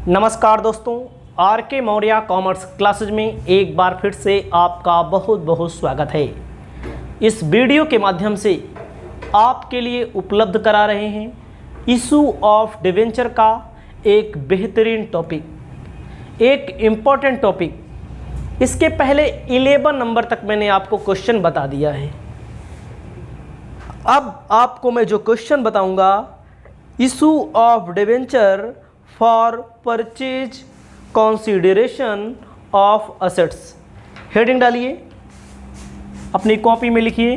नमस्कार दोस्तों, आर के मौर्य कॉमर्स क्लासेज में एक बार फिर से आपका बहुत बहुत स्वागत है। इस वीडियो के माध्यम से आपके लिए उपलब्ध करा रहे हैं इशू ऑफ डिवेंचर का एक बेहतरीन टॉपिक, एक इम्पॉर्टेंट टॉपिक। इसके पहले 11 नंबर तक मैंने आपको क्वेश्चन बता दिया है। अब आपको मैं जो क्वेश्चन बताऊंगा, issue of debenture for purchase consideration of assets. Heading डालिए, अपनी कॉपी में लिखिए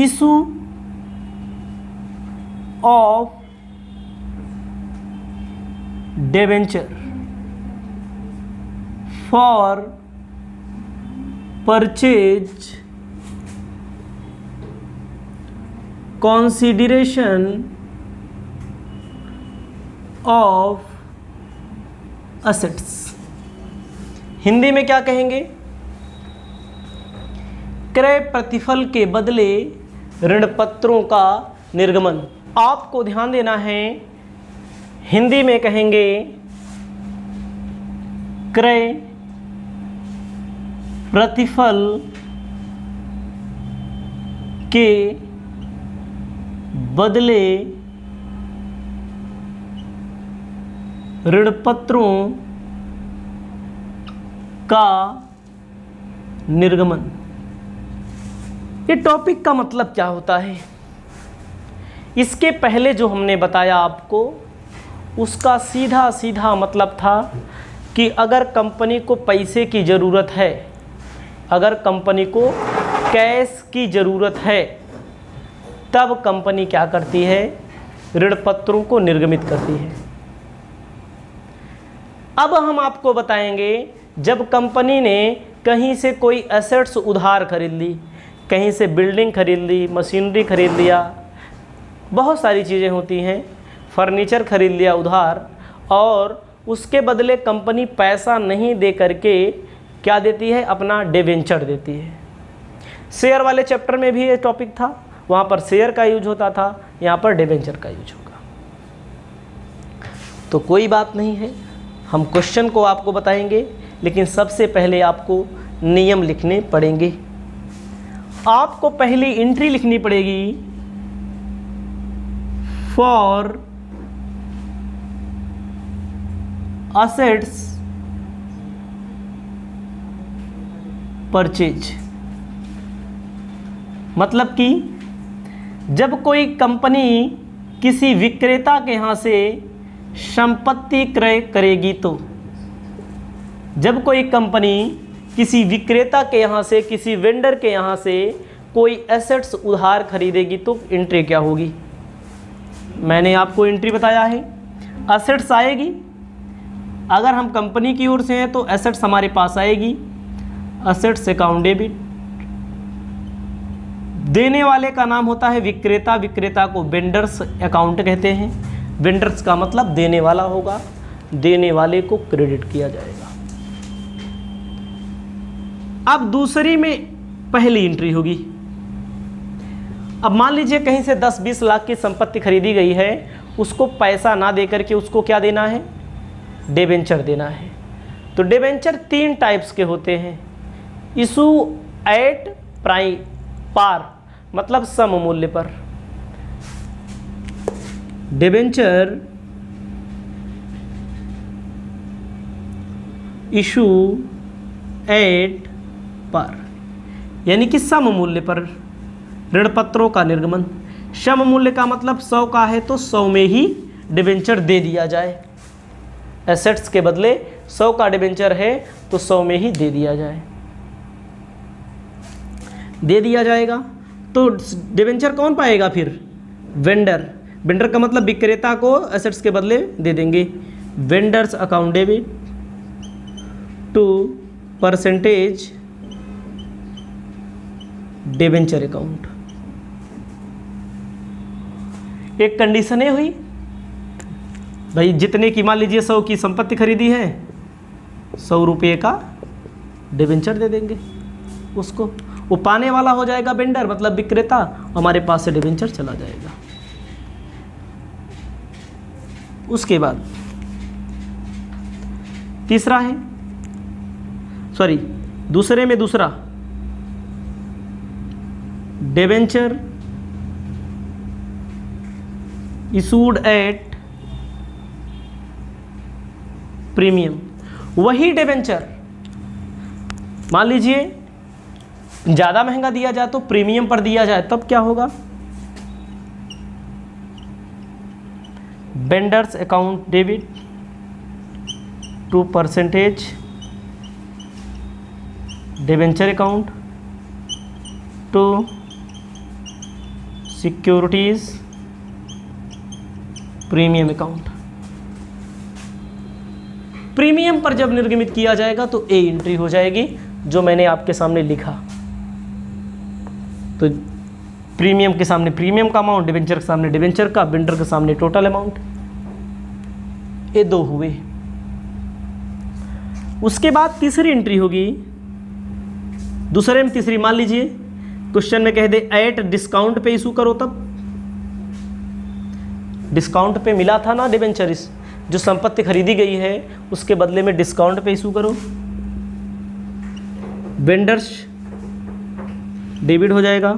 issue of debenture for purchase consideration of assets. Hindi में क्या कहेंगे? क्रय प्रतिफल के बदले ऋण पत्रों का निर्गमन। आपको ध्यान देना है, हिंदी में कहेंगे क्रय प्रतिफल के बदले ऋण पत्रों का निर्गमन। ये टॉपिक का मतलब क्या होता है? इसके पहले जो हमने बताया आपको, उसका सीधा सीधा मतलब था कि अगर कंपनी को पैसे की ज़रूरत है, अगर कंपनी को कैश की ज़रूरत है, तब कंपनी क्या करती है? ऋण पत्रों को निर्गमित करती है। अब हम आपको बताएंगे, जब कंपनी ने कहीं से कोई एसेट्स उधार खरीद ली, कहीं से बिल्डिंग खरीद ली, मशीनरी खरीद लिया, बहुत सारी चीज़ें होती हैं, फर्नीचर खरीद लिया उधार, और उसके बदले कंपनी पैसा नहीं दे करके क्या देती है? अपना डिवेंचर देती है। शेयर वाले चैप्टर में भी ये टॉपिक था, वहाँ पर शेयर का यूज होता था, यहाँ पर डिवेंचर का यूज होगा। तो कोई बात नहीं है, हम क्वेश्चन को आपको बताएंगे, लेकिन सबसे पहले आपको नियम लिखने पड़ेंगे। आपको पहली एंट्री लिखनी पड़ेगी फॉर असेट्स परचेज। मतलब कि जब कोई कंपनी किसी विक्रेता के यहाँ से संपत्ति क्रय करेगी, तो जब कोई कंपनी किसी विक्रेता के यहाँ से, किसी वेंडर के यहाँ से कोई एसेट्स उधार खरीदेगी, तो एंट्री क्या होगी? मैंने आपको एंट्री बताया है, एसेट्स आएगी। अगर हम कंपनी की ओर से हैं तो एसेट्स हमारे पास आएगी, एसेट्स अकाउंट डेबिट। देने वाले का नाम होता है विक्रेता, विक्रेता को वेंडर्स अकाउंट कहते हैं। वेंडर्स का मतलब देने वाला होगा, देने वाले को क्रेडिट किया जाएगा। अब दूसरी में पहली एंट्री होगी। अब मान लीजिए कहीं से 10-20 लाख की संपत्ति खरीदी गई है, उसको पैसा ना दे करके उसको क्या देना है? डिवेंचर देना है। तो डिवेंचर 3 टाइप्स के होते हैं। इशू एट पार, मतलब सम मूल्य पर। डिवेंचर इशू एट पार, यानी कि सम मूल्य पर ऋण पत्रों का निर्गमन। सम मूल्य का मतलब 100 का है तो 100 में ही डिवेंचर दे दिया जाए। एसेट्स के बदले 100 का डिवेंचर है तो 100 में ही दे दिया जाए, दे दिया जाएगा। तो डिवेंचर कौन पाएगा फिर? वेंडर। वेंडर का मतलब विक्रेता को एसेट्स के बदले दे देंगे। Vendors account debit to percentage debenture account. एक कंडीशन है हुई भाई, जितने की मान लीजिए 100 की संपत्ति खरीदी है, 100 रुपये का डिवेंचर दे देंगे उसको। वो पाने वाला हो जाएगा वेंडर, मतलब विक्रेता, हमारे पास से डिवेंचर चला जाएगा। उसके बाद तीसरा है, सॉरी दूसरे में दूसरा, डिबेंचर इशूड एट प्रीमियम। वही डिबेंचर मान लीजिए ज़्यादा महंगा दिया जाए तो प्रीमियम पर दिया जाए, तब क्या होगा? Vendors account debit to percentage debenture account to securities premium account. Premium पर जब निर्गमित किया जाएगा तो ए एंट्री हो जाएगी, जो मैंने आपके सामने लिखा। तो प्रीमियम के सामने प्रीमियम का अमाउंट, डिबेंचर के सामने डिबेंचर का, वेंडर के सामने टोटल अमाउंट, ये दो हुए। उसके बाद तीसरी एंट्री होगी, दूसरे में तीसरी, मान लीजिए क्वेश्चन में कह दे एट डिस्काउंट पे इशू करो, तब डिस्काउंट पे मिला था ना डिबेंचर, जो संपत्ति खरीदी गई है उसके बदले में डिस्काउंट पे इशू करो, वेंडर्स डेबिट हो जाएगा।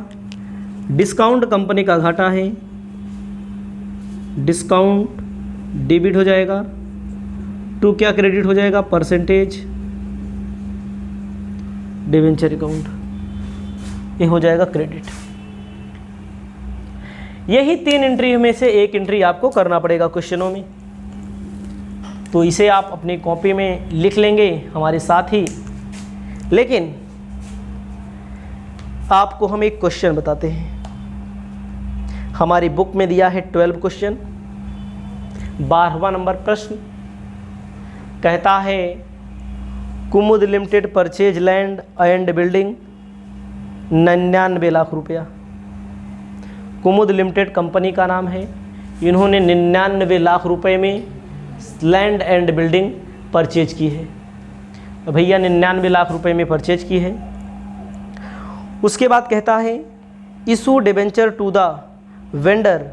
डिस्काउंट कंपनी का घाटा है, डिस्काउंट डेबिट हो जाएगा। टू क्या क्रेडिट हो जाएगा? परसेंटेज डिबेंचर अकाउंट, ये हो जाएगा क्रेडिट। यही तीन एंट्री में से एक एंट्री आपको करना पड़ेगा क्वेश्चनों में, तो इसे आप अपनी कॉपी में लिख लेंगे हमारे साथ ही। लेकिन आपको हम एक क्वेश्चन बताते हैं, हमारी बुक में दिया है 12 क्वेश्चन। 12वां नंबर प्रश्न कहता है Kumud limited purchase land and building 99 lakh रुपया। कुमुद लिमिटेड कंपनी का नाम है, इन्होंने 99 लाख रुपए में लैंड एंड बिल्डिंग परचेज की है। तो भैया 99 लाख रुपए में परचेज की है। उसके बाद कहता है issue debenture to the vendor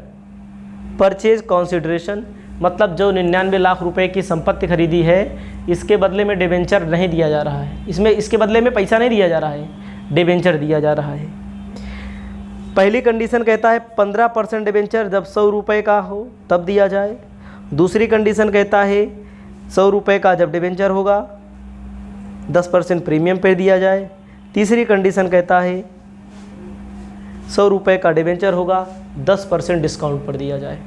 purchase consideration, मतलब जो 99 लाख रुपए की संपत्ति खरीदी है इसके बदले में डिबेंचर नहीं दिया जा रहा है, इसमें इसके बदले में पैसा नहीं दिया जा रहा है, डिबेंचर दिया जा रहा है। पहली कंडीशन कहता है 15% डिबेंचर जब 100 रुपये का हो तब दिया जाए। दूसरी कंडीशन कहता है 100 रुपये का जब डिबेंचर होगा 10% प्रीमियम पे दिया जाए। तीसरी कंडीशन कहता है 100 रुपये का डिबेंचर होगा 10% डिस्काउंट पर दिया जाए।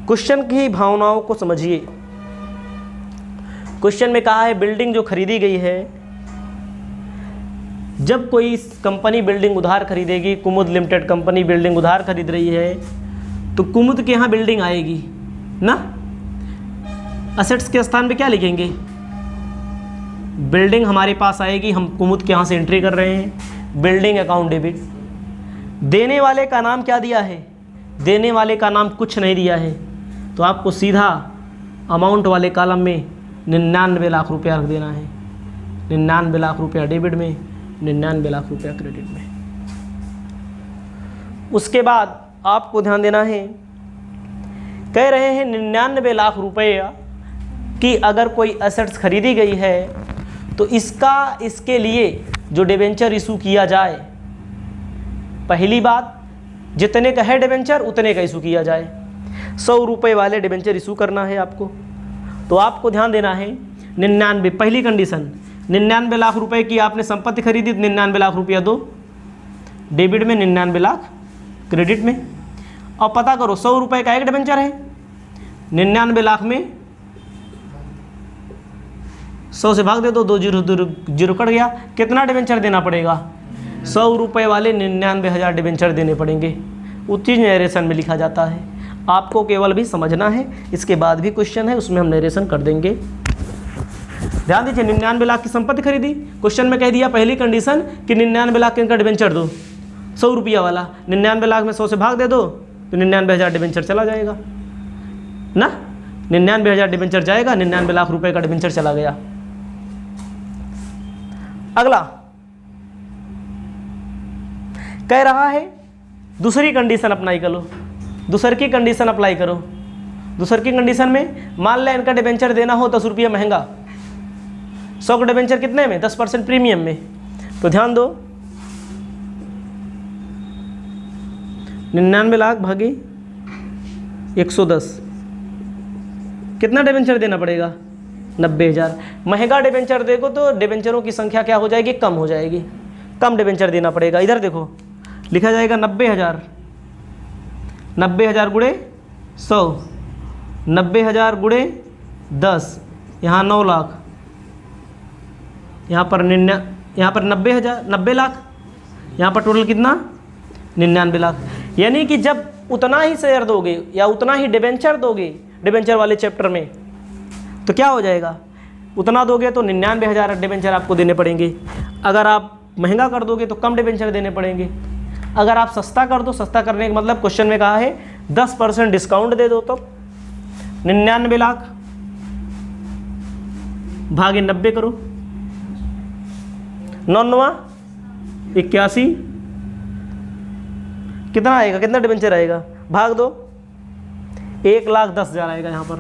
क्वेश्चन की भावनाओं को समझिए। क्वेश्चन में कहा है बिल्डिंग जो खरीदी गई है, जब कोई कंपनी बिल्डिंग उधार खरीदेगी, कुमुद लिमिटेड कंपनी बिल्डिंग उधार खरीद रही है, तो कुमुद के यहाँ बिल्डिंग आएगी ना, असेट्स के स्थान पे क्या लिखेंगे? बिल्डिंग हमारे पास आएगी, हम कुमुद के यहाँ से एंट्री कर रहे हैं, बिल्डिंग अकाउंट डेबिट। देने वाले का नाम क्या दिया है? देने वाले का नाम कुछ नहीं दिया है, तो आपको सीधा अमाउंट वाले कॉलम में 99 लाख रुपया रख देना है। 99 लाख रुपया डेबिट में, 99 लाख रुपया क्रेडिट में। उसके बाद आपको ध्यान देना है, कह रहे हैं 99 लाख रुपया की अगर कोई एसेट्स खरीदी गई है तो इसके लिए जो डिबेंचर इशू किया जाए, पहली बात जितने का है डिबेंचर उतने का इशू किया जाए। 100 रुपये वाले डिबेंचर इशू करना है आपको, तो आपको ध्यान देना है 99, पहली कंडीशन 99 लाख रुपए की आपने संपत्ति खरीदी, 99 लाख रुपया दो डेबिट में, 99 लाख क्रेडिट में। अब पता करो 100 रुपये का एक डिबेंचर है, 99 लाख में 100 से भाग दे दो, 2 जीरो कट गया, कितना डिबेंचर देना पड़ेगा? 100 रुपये वाले 99,000 डिबेंचर देने पड़ेंगे। उस चीज़ नरेशन में लिखा जाता है, आपको केवल भी समझना है। इसके बाद भी क्वेश्चन है, उसमें हम नरेशन कर देंगे। ध्यान दीजिए, 99 लाख की संपत्ति खरीदी, क्वेश्चन में कह दिया पहली कंडीशन कि 99 लाख इनका डिबेंचर दो, 100 रुपया वाला, 99 लाख में 100 से भाग दे दो तो 99,000 डिबेंचर चला जाएगा ना, 99,000 डिबेंचर जाएगा, 99 लाख रुपए का डिबेंचर चला गया। अगला कह रहा है दूसरी कंडीशन अप्लाई करो, दूसरी की कंडीशन अप्लाई करो। दूसरी कंडीशन में मान लें इनका डिबेंचर देना हो 10 रुपया महंगा, 100 का डिबेंचर कितने में, 10% प्रीमियम में। तो ध्यान दो 99 लाख भागी 110, कितना डिबेंचर देना पड़ेगा, 90,000। महंगा डिबेंचर देखो तो डिबेंचरों की संख्या क्या हो जाएगी, कम हो जाएगी, कम डिबेंचर देना पड़ेगा। इधर देखो लिखा जाएगा 90,000, 90,000 गुणे 100, 90,000 गुणे 10, यहाँ 9 लाख, यहाँ पर 90,000, 90 लाख, यहाँ पर टोटल कितना 99 लाख। यानी कि जब उतना ही शेयर दोगे या उतना ही डिबेंचर दोगे डिबेंचर वाले चैप्टर में तो क्या हो जाएगा, उतना दोगे तो 99,000 डिबेंचर आपको देने पड़ेंगे। अगर आप महंगा कर दोगे तो कम डिबेंचर देने पड़ेंगे। अगर आप सस्ता कर दो, सस्ता करने का मतलब क्वेश्चन में कहा है 10% डिस्काउंट दे दो तो 99 लाख भागे 90 करो, 9 81, कितना आएगा, कितना डिबेंचर आएगा, भाग दो, 1,10,000 आएगा। यहाँ पर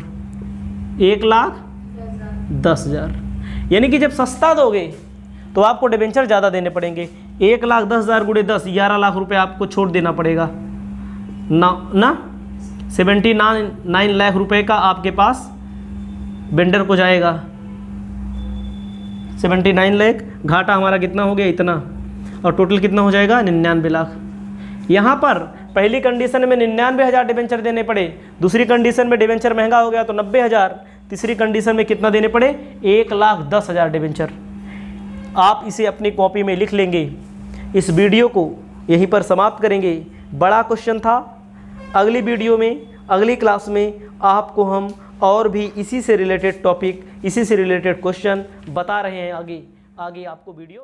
1,10,000। यानी कि जब सस्ता दोगे तो आपको डिबेंचर ज़्यादा देने पड़ेंगे। 1,10,000 गुणे 10, 11 लाख रुपए आपको छोड़ देना पड़ेगा ना 79 लाख रुपए का आपके पास वेंडर को जाएगा। 79 लाख, घाटा हमारा कितना हो गया, इतना, और टोटल कितना हो जाएगा 99 लाख। यहाँ पर पहली कंडीशन में 99,000 डिबेंचर देने पड़े, दूसरी कंडीशन में डिबेंचर महंगा हो गया तो 90,000, तीसरी कंडीशन में कितना देने पड़े, 1,10,000 डिबेंचर। आप इसे अपनी कॉपी में लिख लेंगे। इस वीडियो को यहीं पर समाप्त करेंगे। बड़ा क्वेश्चन था। अगली वीडियो में, अगली क्लास में आपको हम और भी इसी से रिलेटेड टॉपिक, इसी से रिलेटेड क्वेश्चन बता रहे हैं। आगे आपको वीडियो